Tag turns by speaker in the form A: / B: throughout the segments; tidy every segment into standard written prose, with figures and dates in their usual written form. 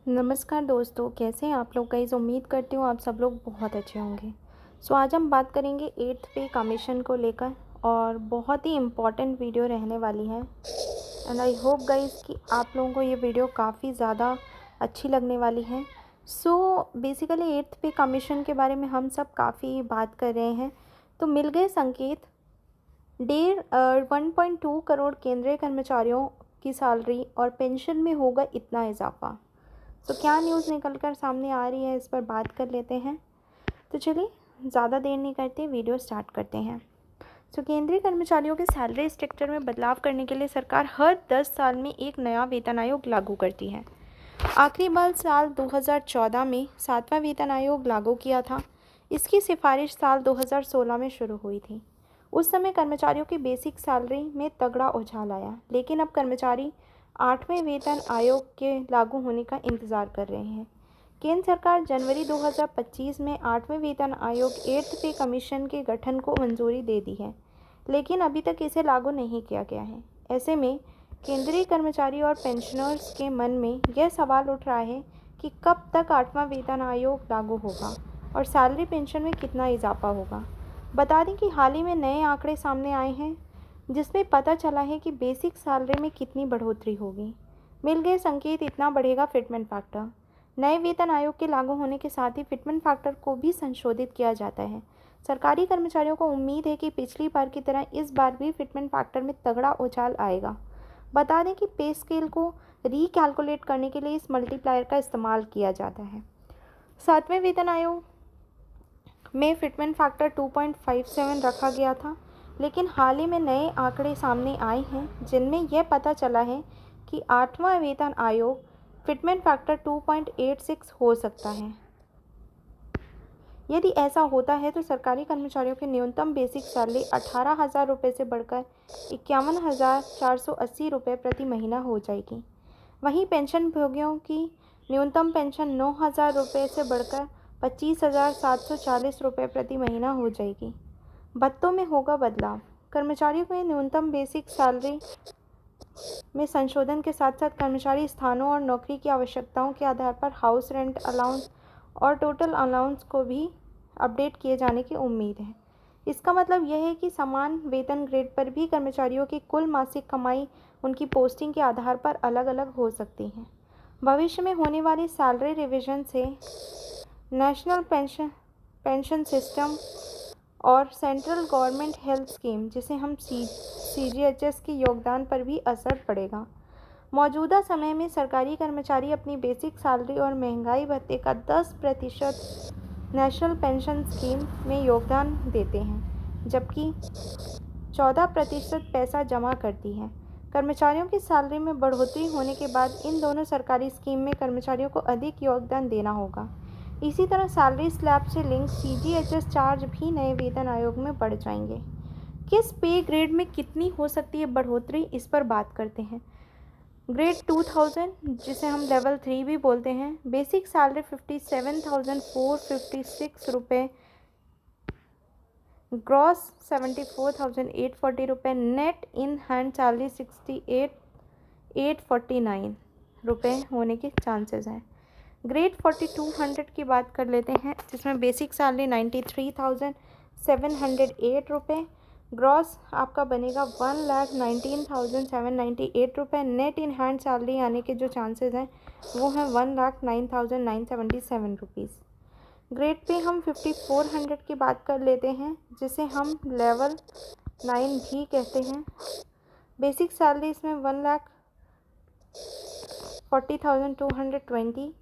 A: नमस्कार दोस्तों, कैसे हैं आप लोग। गाइस उम्मीद करती हूँ आप सब लोग बहुत अच्छे होंगे। आज हम बात करेंगे 8th पे कमीशन को लेकर और बहुत ही इम्पॉर्टेंट वीडियो रहने वाली है। एंड आई होप गाइस कि आप लोगों को ये वीडियो काफ़ी ज़्यादा अच्छी लगने वाली है। बेसिकली 8th पे कमीशन के बारे में हम सब काफ़ी बात कर रहे हैं। तो मिल गए संकेत। 1.2 करोड़ केंद्रीय कर्मचारियों की सैलरी और पेंशन में होगा इतना इजाफा। तो क्या न्यूज़ निकल कर सामने आ रही है, इस पर बात कर लेते हैं। तो चलिए ज़्यादा देर नहीं करते, वीडियो स्टार्ट करते हैं। केंद्रीय कर्मचारियों के सैलरी स्ट्रक्चर में बदलाव करने के लिए सरकार हर 10 साल में एक नया वेतन आयोग लागू करती है। आखिरी बार साल 2014 में 7वां वेतन आयोग लागू किया था। इसकी सिफारिश साल 2016 में शुरू हुई थी। उस समय कर्मचारियों की बेसिक सैलरी में तगड़ा उछाल आया, लेकिन अब कर्मचारी 8वें वेतन आयोग के लागू होने का इंतजार कर रहे हैं। केंद्र सरकार जनवरी 2025 में 8वें वेतन आयोग 8th पे कमीशन के गठन को मंजूरी दे दी है, लेकिन अभी तक इसे लागू नहीं किया गया है। ऐसे में केंद्रीय कर्मचारी और पेंशनर्स के मन में यह सवाल उठ रहा है कि कब तक 8वां वेतन आयोग लागू होगा और सैलरी पेंशन में कितना इजाफा होगा। बता दें कि हाल ही में नए आंकड़े सामने आए हैं, जिसमें पता चला है कि बेसिक सैलरी में कितनी बढ़ोतरी होगी। मिल गए संकेत, इतना बढ़ेगा फिटमेंट फैक्टर। नए वेतन आयोग के लागू होने के साथ ही फिटमेंट फैक्टर को भी संशोधित किया जाता है। सरकारी कर्मचारियों को उम्मीद है कि पिछली बार की तरह इस बार भी फिटमेंट फैक्टर में तगड़ा उछाल आएगा। बता दें कि पे स्केल को रीकैलकुलेट करने के लिए इस मल्टीप्लायर का इस्तेमाल किया जाता है। 7वें वेतन आयोग में फिटमेंट फैक्टर 2.57 रखा गया था, लेकिन हाल ही में नए आंकड़े सामने आए हैं जिनमें यह पता चला है कि 8वां वेतन आयोग फिटमेंट फैक्टर 2.86 हो सकता है। यदि ऐसा होता है तो सरकारी कर्मचारियों की न्यूनतम बेसिक सैलरी 18,000 रुपये से बढ़कर 51,480 रुपये प्रति महीना हो जाएगी। वहीं पेंशन भोगियों की न्यूनतम पेंशन 9,000 रुपये से बढ़कर 25,740 रुपये प्रति महीना हो जाएगी। भत्तों में होगा बदलाव। कर्मचारियों की न्यूनतम बेसिक सैलरी में संशोधन के साथ साथ कर्मचारी स्थानों और नौकरी की आवश्यकताओं के आधार पर हाउस रेंट अलाउंस और टोटल अलाउंस को भी अपडेट किए जाने की उम्मीद है। इसका मतलब यह है कि समान वेतन ग्रेड पर भी कर्मचारियों की कुल मासिक कमाई उनकी पोस्टिंग के आधार पर अलग अलग हो सकती है। भविष्य में होने वाली सैलरी रिवीजन से नेशनल पेंशन सिस्टम और सेंट्रल गवर्नमेंट हेल्थ स्कीम, जिसे हम CGHS के योगदान पर भी असर पड़ेगा। मौजूदा समय में सरकारी कर्मचारी अपनी बेसिक सैलरी और महंगाई भत्ते का 10% नेशनल पेंशन स्कीम में योगदान देते हैं, जबकि 14% पैसा जमा करती है। कर्मचारियों की सैलरी में बढ़ोतरी होने के बाद इन दोनों सरकारी स्कीम में कर्मचारियों को अधिक योगदान देना होगा। इसी तरह सैलरी स्लैब से लिंक CGHS चार्ज भी नए वेतन आयोग में बढ़ जाएंगे। किस पे ग्रेड में कितनी हो सकती है बढ़ोतरी, इस पर बात करते हैं। ग्रेड 2000, जिसे हम लेवल 3 भी बोलते हैं, बेसिक सैलरी 57,456 रुपये, ग्रॉस 74,840 रुपये, नेट इन हैंड सैलरी 68,849 रुपये होने के चांसेस हैं। ग्रेड 4200 की बात कर लेते हैं, जिसमें बेसिक सैलरी 93,708 रुपये, ग्रॉस आपका बनेगा 1,19,798 रुपये, नेट इन हैंड सैलरी आने के जो चांसेस हैं वो हैं 1,09,977 रुपीज़। ग्रेड पे हम 5400 की बात कर लेते हैं, जिसे हम लेवल 9 भी कहते हैं। बेसिक सैलरी इसमें 1,40,220,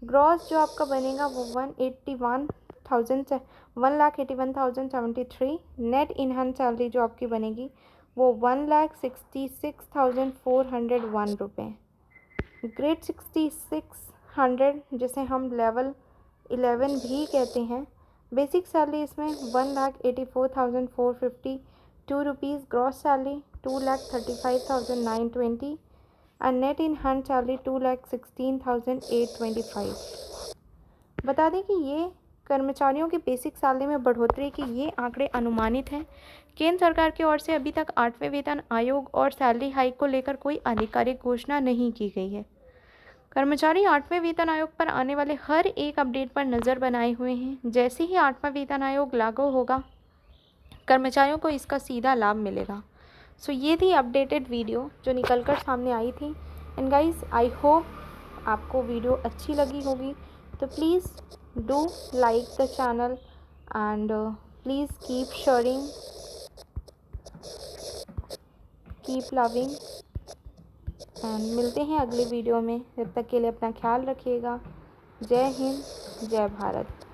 A: ग्रॉस जो आपका बनेगा वो 1,81,073, नेट इन हैंड सैलरी जो आपकी बनेगी वो 1,66,401 रुपये। ग्रेड 6600, जिसे हम लेवल 11 भी कहते हैं, बेसिक सैलरी इसमें 1,84,452 rupees, gross salary 2,35,920 and net in hand salary 2,16,825। बता दें कि ये कर्मचारियों की बेसिक सैलरी में बढ़ोतरी के ये आंकड़े अनुमानित हैं। केंद्र सरकार की ओर से अभी तक 8वें वेतन आयोग और सैलरी हाइक को लेकर कोई आधिकारिक घोषणा नहीं की गई है। कर्मचारी 8वें वेतन आयोग पर आने वाले हर एक अपडेट पर नज़र बनाए हुए हैं। जैसे ही 8वां वेतन आयोग लागू होगा, कर्मचारियों को इसका सीधा लाभ मिलेगा। सो ये थी अपडेटेड वीडियो जो निकल कर सामने आई थी। एंड गाइस, आई होप आपको वीडियो अच्छी लगी होगी। तो please do like the channel and please keep sharing, keep loving. And मिलते हैं अगली वीडियो में। जब तक के लिए अपना ख्याल रखिएगा। जय हिंद, जय भारत।